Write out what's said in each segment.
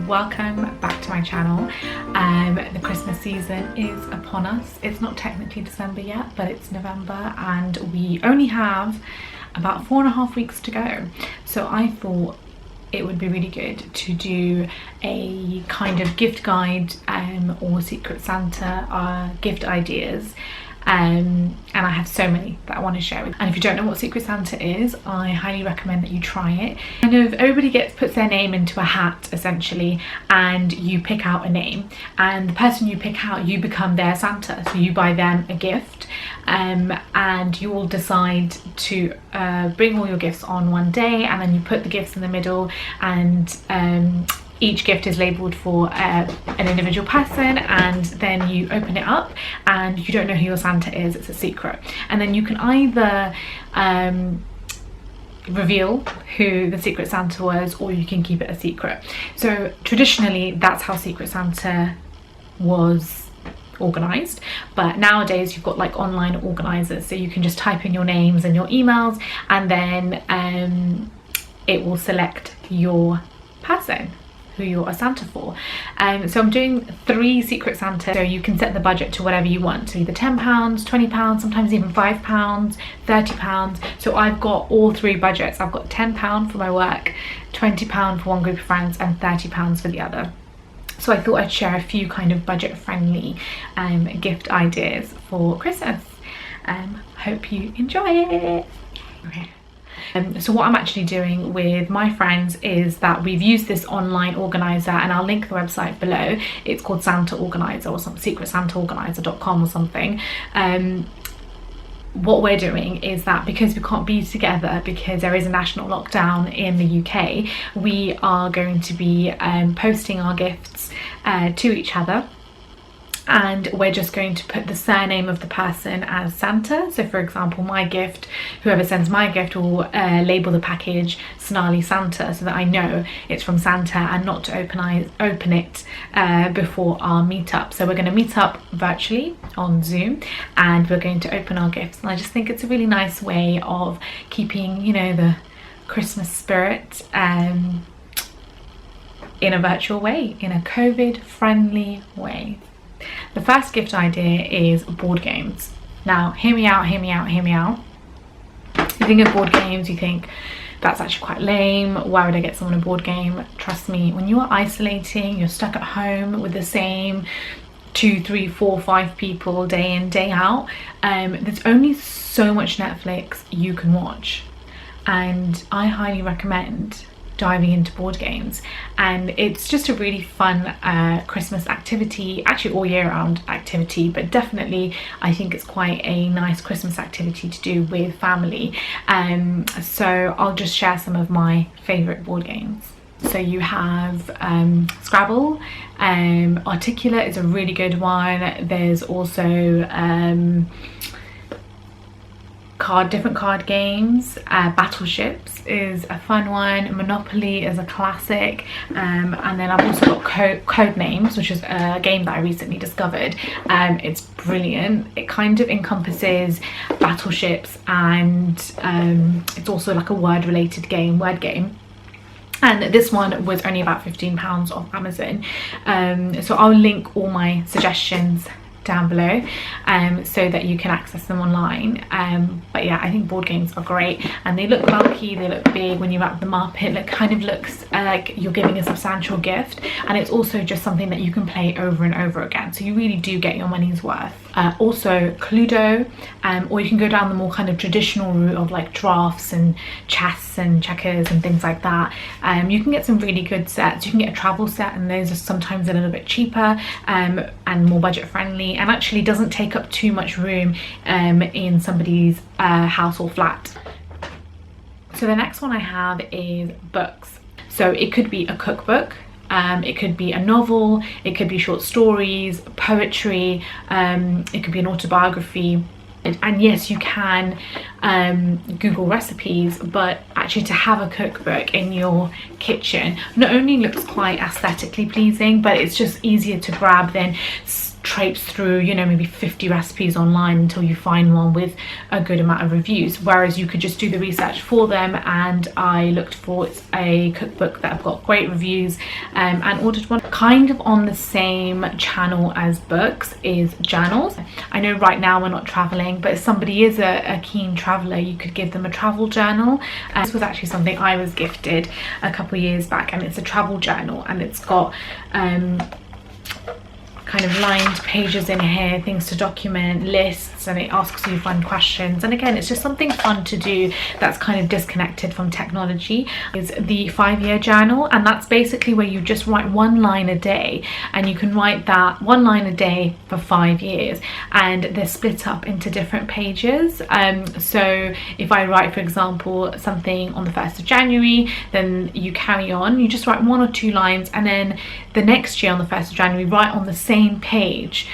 welcome back to my channel. The Christmas season is upon us. It's not technically December yet, but it's November and we only have about 4.5 weeks to go. So I thought it would be really good to do a kind of gift guide or Secret Santa gift ideas. And I have so many that I want to share with you. And if you don't know what Secret Santa is, I highly recommend that you try it. Kind of everybody puts their name into a hat essentially, and you pick out a name, and the person you pick out, you become their Santa. So you buy them a gift, and you all decide to bring all your gifts on one day, and then you put the gifts in the middle, and each gift is labelled for an individual person, and then you open it up and you don't know who your Santa is. It's a secret, and then you can either reveal who the Secret Santa was, or you can keep it a secret. So traditionally that's how Secret Santa was organised, but nowadays you've got like online organisers, so you can just type in your names and your emails, and then it will select your person who you're a Santa for. So I'm doing 3 Secret Santa, so you can set the budget to whatever you want, so either £10, £20, sometimes even £5, £30. So I've got all 3 budgets. I've got £10 for my work, £20 for one group of friends, and £30 for the other. So I thought I'd share a few kind of budget friendly gift ideas for Christmas. Hope you enjoy it. Okay. So what I'm actually doing with my friends is that we've used this online organizer, and I'll link the website below. It's called Santa Organizer or something, secretsantaorganizer.com or something. What we're doing is that because we can't be together because there is a national lockdown in the UK, we are going to be posting our gifts to each other. And we're just going to put the surname of the person as Santa. So for example, my gift, whoever sends my gift will label the package Snarly Santa, so that I know it's from Santa and not to open it before our meetup. So we're going to meet up virtually on Zoom, and we're going to open our gifts. And I just think it's a really nice way of keeping, you know, the Christmas spirit in a virtual way, in a COVID friendly way. The first gift idea is board games. Now, hear me out, hear me out, hear me out. You think of board games, you think that's actually quite lame. Why would I get someone a board game? Trust me, when you are isolating, you're stuck at home with the same 2, 3, 4, 5 people day in, day out. There's only so much Netflix you can watch, and I highly recommend diving into board games. And it's just a really fun Christmas activity, actually all year round activity, but definitely I think it's quite a nice Christmas activity to do with family. So I'll just share some of my favourite board games. So you have Scrabble, Articulate is a really good one. There's also different card games. Battleships is a fun one. Monopoly is a classic, and then I've also got Code Names, which is a game that I recently discovered. It's brilliant. It kind of encompasses battleships, and it's also like a word game. And this one was only about £15 off Amazon. So I'll link all my suggestions down below so that you can access them online. But yeah, I think board games are great, and they look bulky, they look big. When you wrap them up, it kind of looks like you're giving a substantial gift, and it's also just something that you can play over and over again, so you really do get your money's worth. Also Cluedo, or you can go down the more kind of traditional route of like drafts and chess and checkers and things like that. You can get some really good sets. You can get a travel set, and those are sometimes a little bit cheaper and more budget friendly, and actually doesn't take up too much room in somebody's house or flat. So the next one I have is books. So it could be a cookbook, it could be a novel, it could be short stories, poetry, it could be an autobiography. And yes, you can Google recipes, but actually to have a cookbook in your kitchen not only looks quite aesthetically pleasing, but it's just easier to grab than traipse through, you know, maybe 50 recipes online until you find one with a good amount of reviews, whereas you could just do the research for them. And I looked for a cookbook that have got great reviews, and ordered one. Kind of on the same channel as books is journals. I know right now we're not traveling, but if somebody is a keen traveler, you could give them a travel journal. This was actually something I was gifted a couple of years back, and it's a travel journal, and it's got kind of lined pages in here, things to document, lists, and it asks you fun questions. And again, it's just something fun to do that's kind of disconnected from technology. Is the 5-year journal, and that's basically where you just write 1 line a day, and you can write that 1 line a day for 5 years, and they're split up into different pages. So if I write, for example, something on the 1st of January, then you carry on, you just write 1 or 2 lines, and then the next year on the 1st of January, write on the same page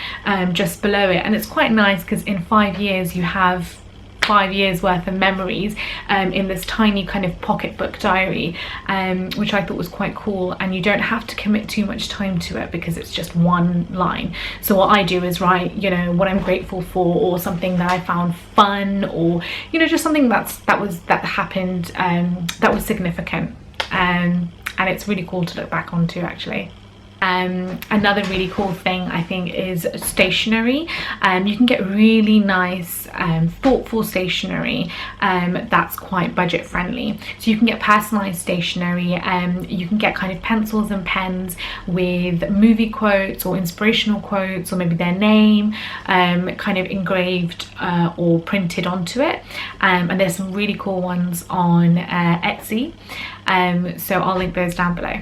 just below it. And it's quite nice because in 5 years you have 5 years worth of memories in this tiny kind of pocketbook diary, which I thought was quite cool. And you don't have to commit too much time to it because it's just 1 line. So what I do is write, you know, what I'm grateful for, or something that I found fun, or, you know, just something that happened that was significant, and it's really cool to look back onto actually. Another really cool thing I think is stationery. You can get really nice thoughtful stationery that's quite budget friendly. So you can get personalized stationery, you can get kind of pencils and pens with movie quotes or inspirational quotes, or maybe their name kind of engraved or printed onto it, and there's some really cool ones on Etsy, so I'll link those down below.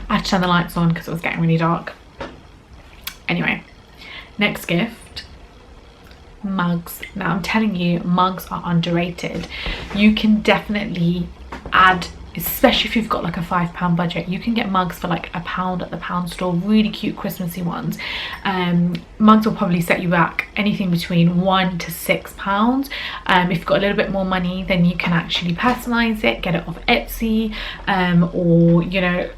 I had to turn the lights on because it was getting really dark. Anyway, next gift, mugs. Now I'm telling you, mugs are underrated. You can definitely add, especially if you've got like a £5 budget, you can get mugs for like £1 at the pound store, really cute Christmassy ones. Mugs will probably set you back anything between £1 to £6. If you've got a little bit more money, then you can actually personalize it, get it off Etsy, or, you know,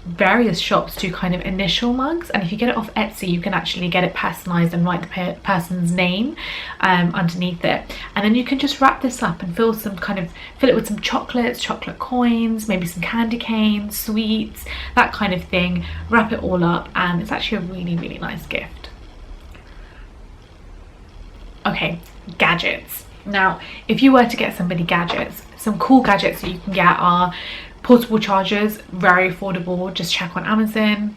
various shops do kind of initial mugs. And if you get it off Etsy, you can actually get it personalized and write the person's name underneath it, and then you can just wrap this up and fill it with some chocolates, chocolate coins, maybe some candy canes, sweets, that kind of thing. Wrap it all up, and it's actually a really, really nice gift. Okay, gadgets. Now if you were to get somebody gadgets, some cool gadgets that you can get are portable chargers, very affordable. Just check on Amazon.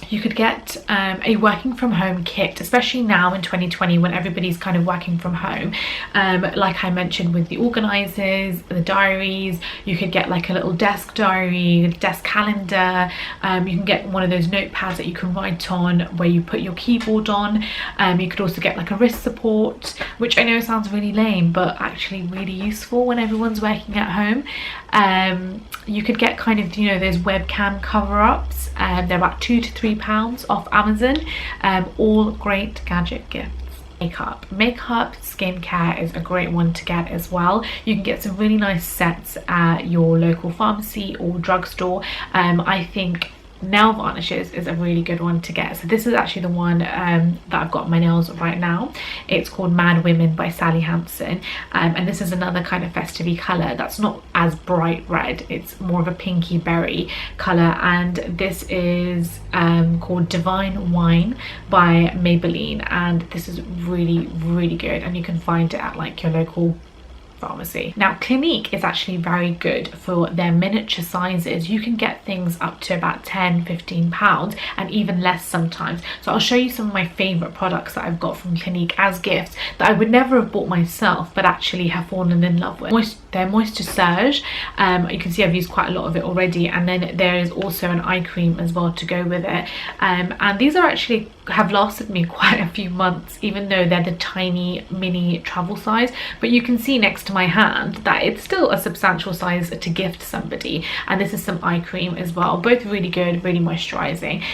You could get a working from home kit, especially now in 2020 when everybody's kind of working from home. Like I mentioned with the organizers, the diaries, you could get like a little desk diary, desk calendar. You can get one of those notepads that you can write on where you put your keyboard on. You could also get like a wrist support, which I know sounds really lame, but actually really useful when everyone's working at home. You could get kind of, you know, those webcam cover-ups. They're about £2 to £3 off Amazon. All great gadget gifts. Makeup, skincare is a great one to get as well. You can get some really nice sets at your local pharmacy or drugstore. I think nail varnishes is a really good one to get. So this is actually the one that I've got on my nails right now. It's called Mad Women by Sally Hansen, and this is another kind of festive colour that's not as bright red. It's more of a pinky berry colour, and this is called Divine Wine by Maybelline, and this is really, really good, and you can find it at like your local pharmacy. Now Clinique is actually very good for their miniature sizes. You can get things up to about £10–15 and even less sometimes. So I'll show you some of my favorite products that I've got from Clinique as gifts that I would never have bought myself but actually have fallen in love with. Their Moisture Surge, you can see I've used quite a lot of it already, and then there is also an eye cream as well to go with it, and these are actually have lasted me quite a few months, even though they're the tiny mini travel size. But you can see next to my hand that it's still a substantial size to gift somebody, and this is some eye cream as well, both really good, really moisturizing.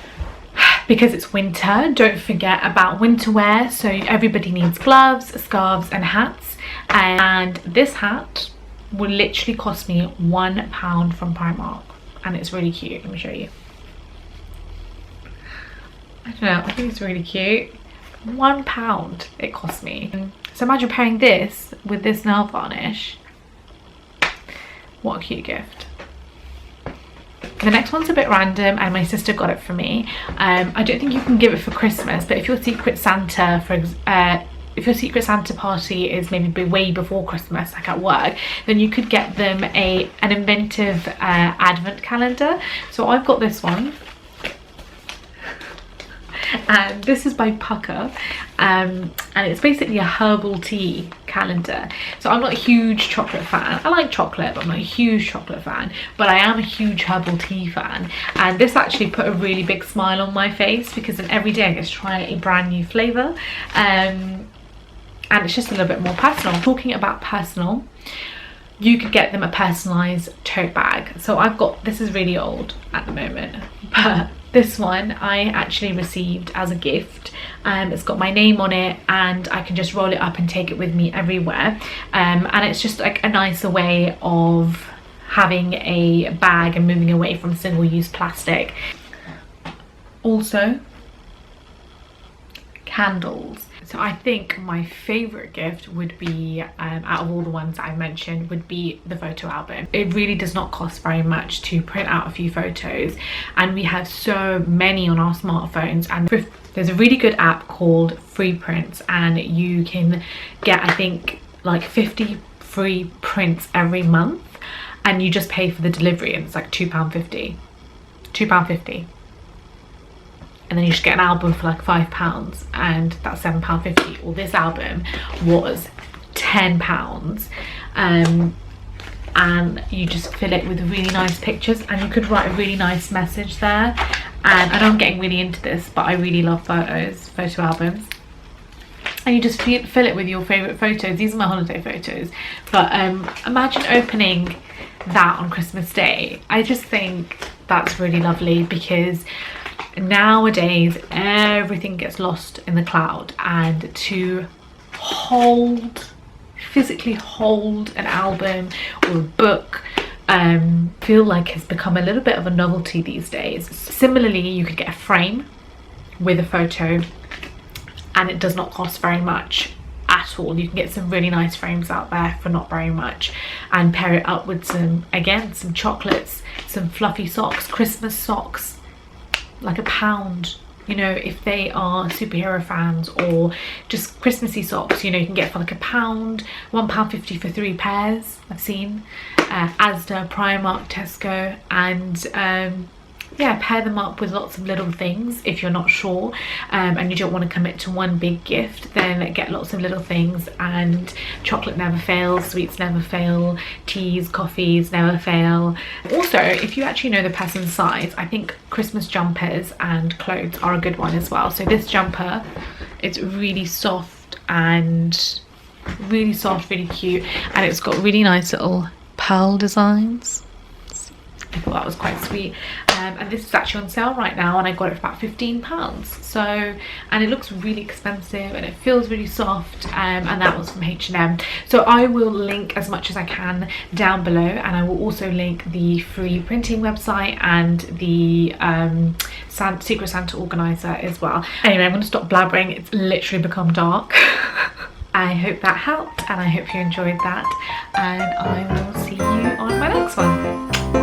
Because it's winter, don't forget about winter wear, so everybody needs gloves, scarves and hats, and this hat will literally cost me £1 from Primark, and it's really cute. Let me show you. I don't know, I think it's really cute. £1 it cost me. So imagine pairing this with this nail varnish. What a cute gift. The next one's a bit random and my sister got it for me. I don't think you can give it for Christmas, but if your Secret Santa if your Secret Santa party is maybe way before Christmas, like at work, then you could get them an inventive advent calendar. So I've got this one, and this is by Pucker, and it's basically a herbal tea calendar. So I'm not a huge chocolate fan. I like chocolate, but I'm not a huge chocolate fan, but I am a huge herbal tea fan, and this actually put a really big smile on my face because then every day I get to try a brand new flavour, and it's just a little bit more personal. Talking about personal, you could get them a personalised tote bag. So I've got, this is really old at the moment, but this one I actually received as a gift. It's got my name on it and I can just roll it up and take it with me everywhere. And it's just like a nicer way of having a bag and moving away from single-use plastic. Also, candles. So I think my favourite gift would be, out of all the ones that I mentioned, would be the photo album. It really does not cost very much to print out a few photos, and we have so many on our smartphones, and there's a really good app called FreePrints, and you can get, I think, like 50 free prints every month, and you just pay for the delivery, and it's like £2.50. £2.50. And then you just get an album for like £5, and that's £7.50. Well, this album was £10, and you just fill it with really nice pictures, and you could write a really nice message there. And I know I'm getting really into this, but I really love photo albums. And you just fill it with your favourite photos. These are my holiday photos, but imagine opening that on Christmas Day. I just think that's really lovely, because nowadays everything gets lost in the cloud, and to physically hold an album or a book feel like has become a little bit of a novelty these days. Similarly, you could get a frame with a photo, and it does not cost very much at all. You can get some really nice frames out there for not very much, and pair it up with some chocolates, some fluffy socks, Christmas socks, like £1, you know, if they are superhero fans, or just Christmassy socks, you know, you can get for like £1, £1.50 for 3 pairs I've seen. Asda, Primark, Tesco, and yeah, pair them up with lots of little things if you're not sure, and you don't want to commit to one big gift. Then get lots of little things, and chocolate never fails, sweets never fail, teas, coffees never fail. Also, if you actually know the person's size, I think Christmas jumpers and clothes are a good one as well. So this jumper, it's really soft, really cute, and it's got really nice little pearl designs. I thought that was quite sweet, and this is actually on sale right now, and I got it for about £15. So, and it looks really expensive, and it feels really soft, and that was from H&M. So I will link as much as I can down below, and I will also link the free printing website and the Secret Santa organizer as well. Anyway, I'm going to stop blabbering. It's literally become dark. I hope that helped, and I hope you enjoyed that, and I will see you on my next one.